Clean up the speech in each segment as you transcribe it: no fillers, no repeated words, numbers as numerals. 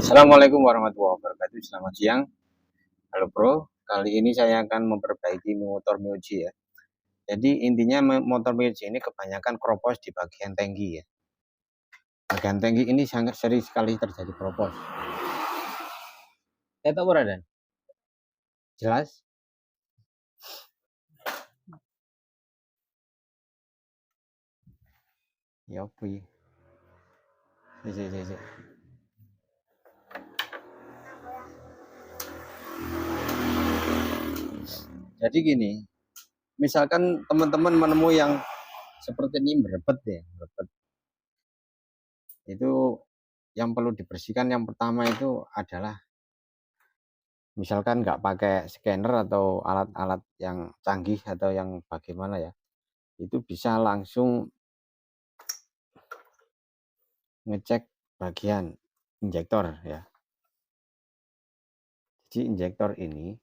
Assalamualaikum warahmatullahi wabarakatuh. Selamat siang. Halo bro, kali ini saya akan memperbaiki motor Myoji ya. Jadi intinya motor Myoji ini kebanyakan kropos di bagian tangki ya. Bagian tangki ini sangat sering sekali terjadi kropos. Saya tahu berada. Jelas? Ya oke. Jadi gini, misalkan teman-teman menemui yang seperti ini berebet ya, berebet. Itu yang perlu dibersihkan yang pertama itu adalah misalkan nggak pakai scanner atau alat-alat yang canggih atau yang bagaimana ya, itu bisa langsung ngecek bagian injektor ya. Jadi injektor ini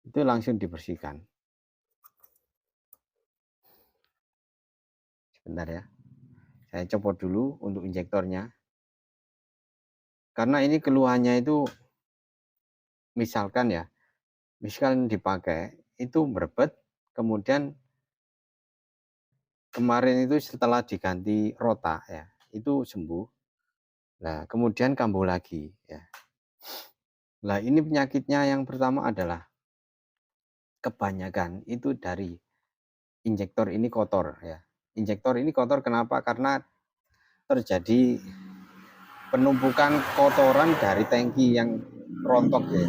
itu langsung dibersihkan. Sebentar ya, saya copot dulu untuk injektornya. Karena ini keluhannya itu misalkan dipakai itu berebet, kemudian kemarin itu setelah diganti rota ya, itu sembuh. Nah, kemudian kambuh lagi ya. Nah, ini penyakitnya yang pertama adalah kebanyakan itu dari injektor ini kotor ya. Injektor ini kotor kenapa? Karena terjadi penumpukan kotoran dari tangki yang rontok ya.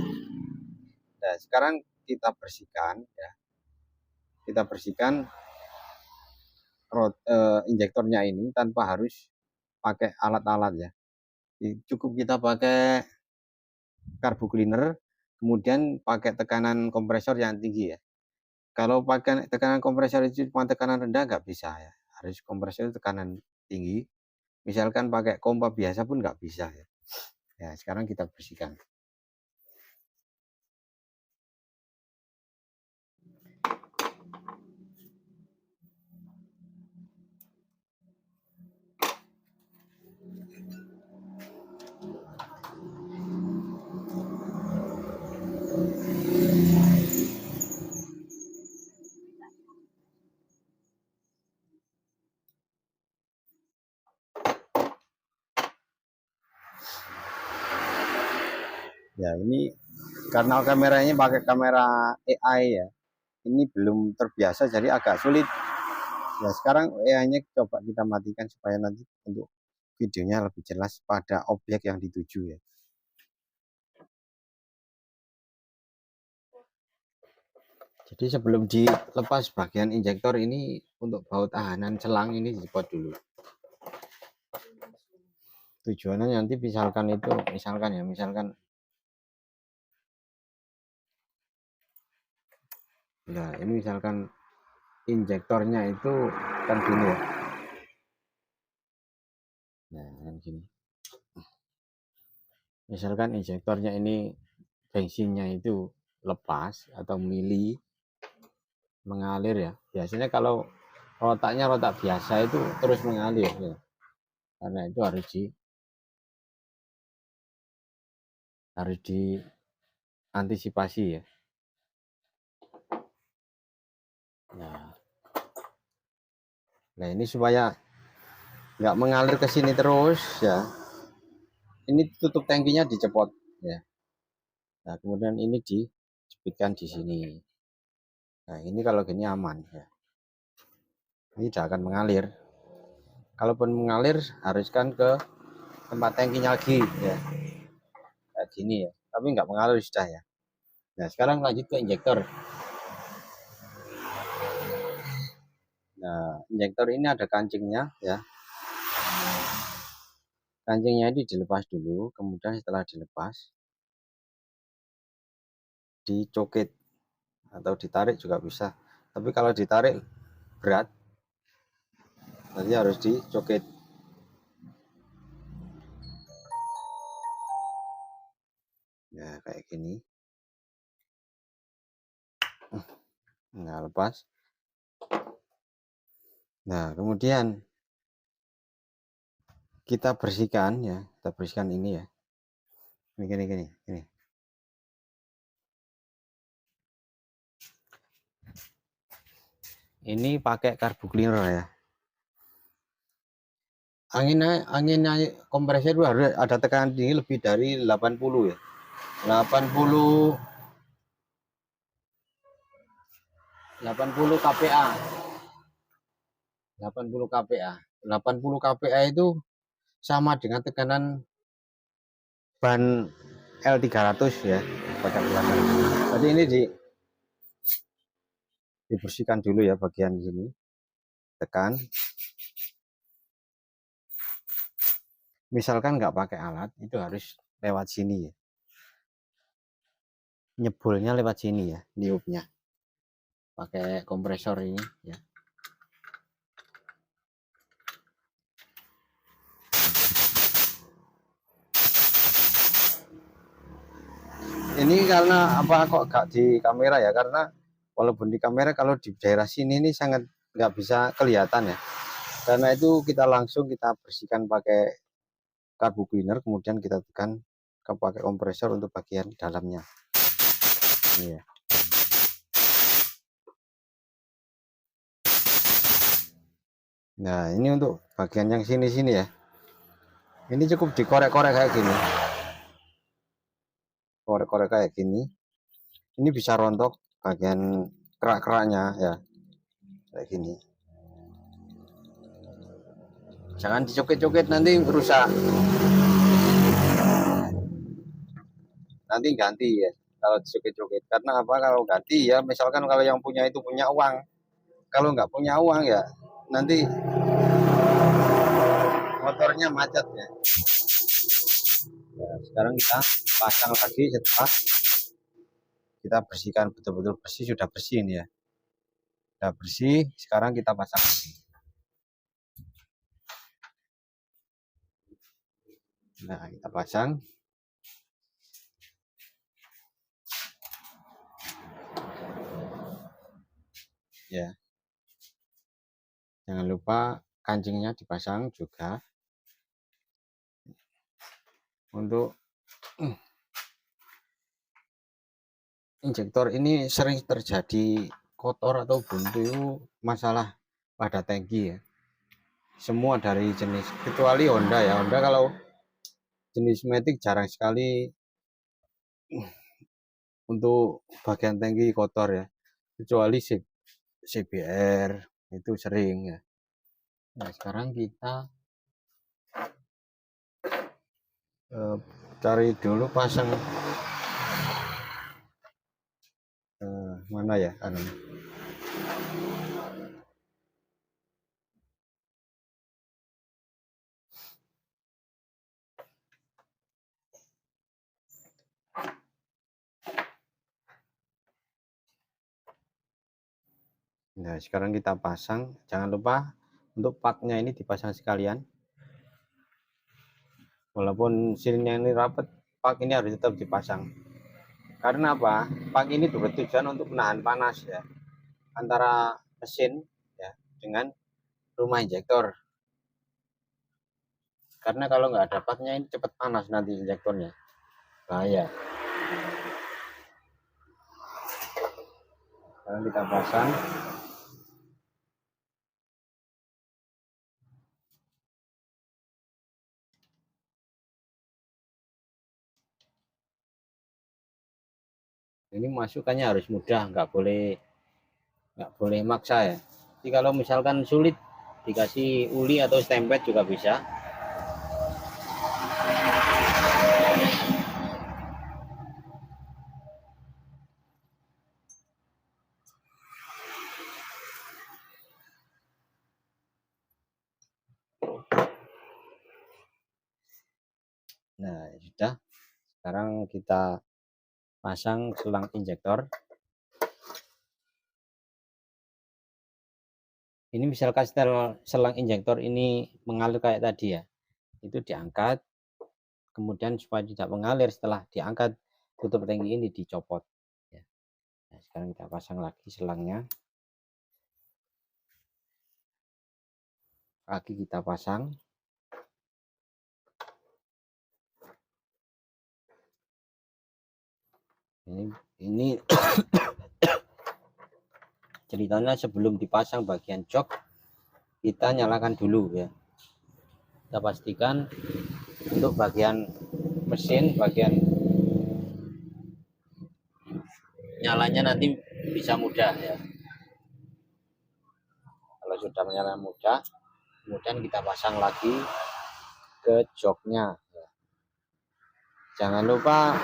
Nah, sekarang kita bersihkan ya. Kita bersihkan injektornya ini tanpa harus pakai alat-alat ya. Cukup kita pakai carbo cleaner, kemudian pakai tekanan kompresor yang tinggi ya. Kalau pakai tekanan kompresor itu cuma tekanan rendah nggak bisa ya. Harus kompresor tekanan tinggi. Misalkan pakai kompa biasa pun nggak bisa ya. Ya, sekarang kita bersihkan. Ya, ini karena kameranya pakai kamera AI ya. Ini belum terbiasa jadi agak sulit. Ya, sekarang AI-nya coba kita matikan supaya nanti untuk videonya lebih jelas pada objek yang dituju ya. Jadi sebelum dilepas bagian injektor ini untuk baut tahanan selang ini dicopot dulu. Tujuannya nanti misalkan nah ini misalkan injektornya itu kan gini ya. Nah, kan gini. Misalkan injektornya ini bensinnya itu lepas atau mili mengalir ya. Biasanya kalau rotaknya rotak biasa itu terus mengalir ya. Karena itu harus diantisipasi ya. Nah ini supaya nggak mengalir ke sini terus ya. Ini tutup tangkinya dicepot ya. Nah kemudian ini dijepitkan di sini. Nah ini kalau gini aman ya. Ini tidak akan mengalir. Kalaupun mengalir haruskan ke tempat tangkinya lagi ya. Kayak gini ya. Tapi nggak mengalir sudah ya. Nah sekarang lanjut ke injektor. Nah injektor ini ada kancingnya ya. Kancingnya ini dilepas dulu, kemudian setelah dilepas dicokit atau ditarik juga bisa. Tapi kalau ditarik berat, nanti harus dicokit. Ya kayak gini. Nah lepas. Nah kemudian kita bersihkan ya, kita bersihkan ini ya. Gini. Ini pakai carbo cleaner ya. Anginnya kompresor itu harus ada tekanan tinggi lebih dari 80 ya. 80 kPa. 80 kPa. 80 kPa itu sama dengan tekanan ban L300 ya. Jadi ini dibersihkan dulu ya bagian sini. Tekan. Misalkan nggak pakai alat, itu harus lewat sini ya. Nyebulnya lewat sini ya, niupnya. Pakai kompresor ini ya. Ini karena apa kok gak di kamera ya? Karena walaupun di kamera kalau di daerah sini ini sangat nggak bisa kelihatan ya. Karena itu kita langsung kita bersihkan pakai carbo cleaner, kemudian kita tekan ke pakai kompresor untuk bagian dalamnya. Ini ya. Nah ini untuk bagian yang sini ya. Ini cukup dikorek-korek kayak gini. Korek-korek kayak gini. Ini bisa rontok bagian kerak-keraknya ya. Kayak gini. Jangan dicokit-cokit nanti rusak. Nanti ganti ya kalau dicokit-cokit. Karena apa? Kalau ganti ya misalkan kalau yang punya itu punya uang. Kalau nggak punya uang ya nanti motornya macet ya. Nah, sekarang kita pasang lagi setelah kita bersihkan betul-betul bersih, sudah bersih ini ya. Sudah bersih, sekarang kita pasang lagi. Nah, kita pasang. Ya. Jangan lupa kancingnya dipasang juga. Untuk injektor ini sering terjadi kotor atau buntu masalah pada tangki ya. Semua dari jenis, kecuali Honda ya. Honda kalau jenis Matic jarang sekali untuk bagian tangki kotor ya. Kecuali CBR itu sering ya. Nah, sekarang kita cari dulu pasang mana ya kanan. Nah, sekarang kita pasang. Jangan lupa untuk paknya ini dipasang sekalian. Walaupun sininya ini rapat, pak ini harus tetap dipasang. Karena apa? Pak ini bertujuan untuk menahan panas ya antara mesin ya dengan rumah injektor. Karena kalau nggak ada paknya ini cepat panas nanti injektornya. Bahaya. Sekarang kita pasang. Ini masukannya harus mudah, nggak boleh maksa ya. Jadi kalau misalkan sulit dikasih uli atau stempet juga bisa. Nah sudah, sekarang kita pasang selang injektor. Ini misalkan selang injektor ini mengalir kayak tadi ya, itu diangkat, kemudian supaya tidak mengalir setelah diangkat tutup tangki ini dicopot ya. Nah, sekarang kita pasang lagi selangnya, kaki kita pasang. ini ceritanya sebelum dipasang bagian jok kita nyalakan dulu ya. Kita pastikan untuk bagian mesin, bagian nyalanya nanti bisa mudah ya. Kalau sudah menyala mudah, kemudian kita pasang lagi ke joknya ya. Jangan lupa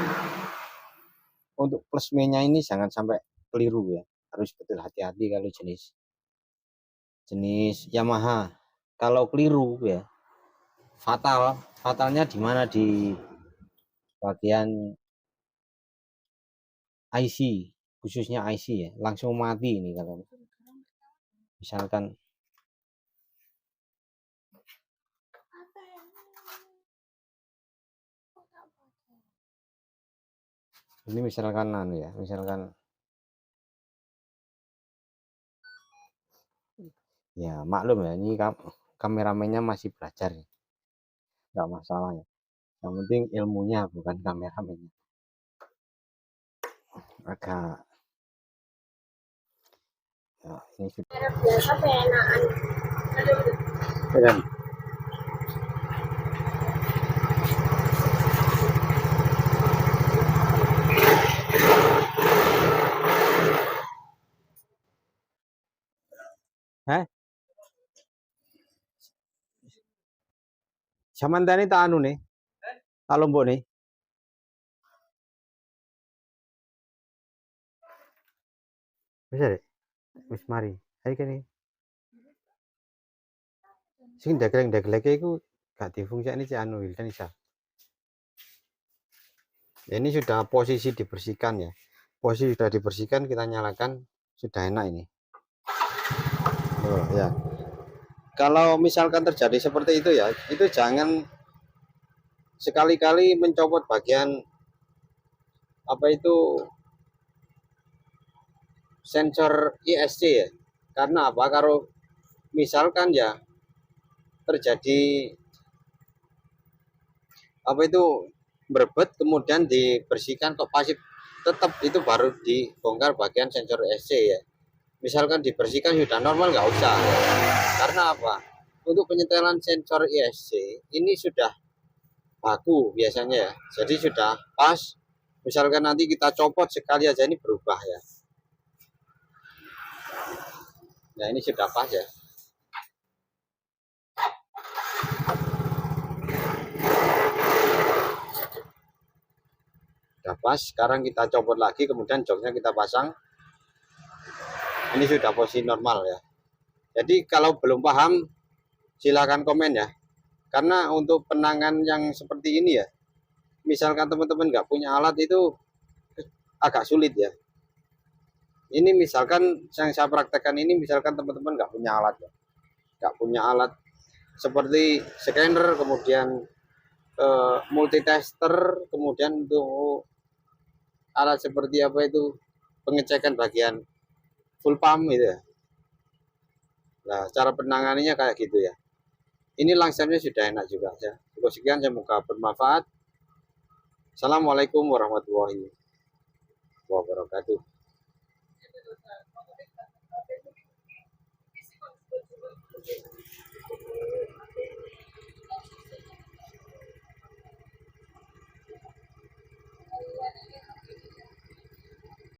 untuk plus nya ini jangan sampai keliru ya, harus betul hati-hati kalau jenis Yamaha. Kalau keliru ya fatalnya di mana, di bagian IC, khususnya IC ya, langsung mati ini kalau misalkan ini misalkan ya, misalkan ya maklum ya, ini kameramennya masih belajar ya, nggak masalah ya, yang penting ilmunya bukan kameramennya. Agak ya, ini sudah biasa penaan Samantha ini tak anu nih, tak lombok nih. Bisa deh, wis mari. Ayo kene. Sing dagelek-dageleke iku gak difungsikne cek anu kan bisa. Ini sudah posisi dibersihkan ya. Posisi sudah dibersihkan, kita nyalakan, sudah enak ini. Oh, ya. Kalau misalkan terjadi seperti itu ya, itu jangan sekali-kali mencopot bagian apa itu sensor ISC ya. Karena apa? Kalau misalkan ya terjadi apa itu berbet kemudian dibersihkan kok pasif tetap, itu baru dibongkar bagian sensor ISC ya. Misalkan dibersihkan sudah normal nggak usah. Karena apa? Untuk penyetelan sensor ISC ini sudah baku biasanya ya. Jadi sudah pas. Misalkan nanti kita copot sekali aja ini berubah ya. Nah ini sudah pas ya. Sudah pas. Sekarang kita copot lagi, kemudian joknya kita pasang. Ini sudah posisi normal ya. Jadi kalau belum paham silakan komen ya. Karena untuk penanganan yang seperti ini ya, misalkan teman-teman nggak punya alat itu agak sulit ya. Ini misalkan yang saya praktekkan ini, misalkan teman-teman nggak punya alat ya, nggak punya alat seperti scanner, kemudian multitester, kemudian untuk alat seperti apa itu pengecekan bagian full pump gitu ya. Nah cara penanganannya kayak gitu ya. Ini langsungnya sudah enak juga ya. Cukup sekian, semoga bermanfaat. Assalamualaikum warahmatullahi wabarakatuh.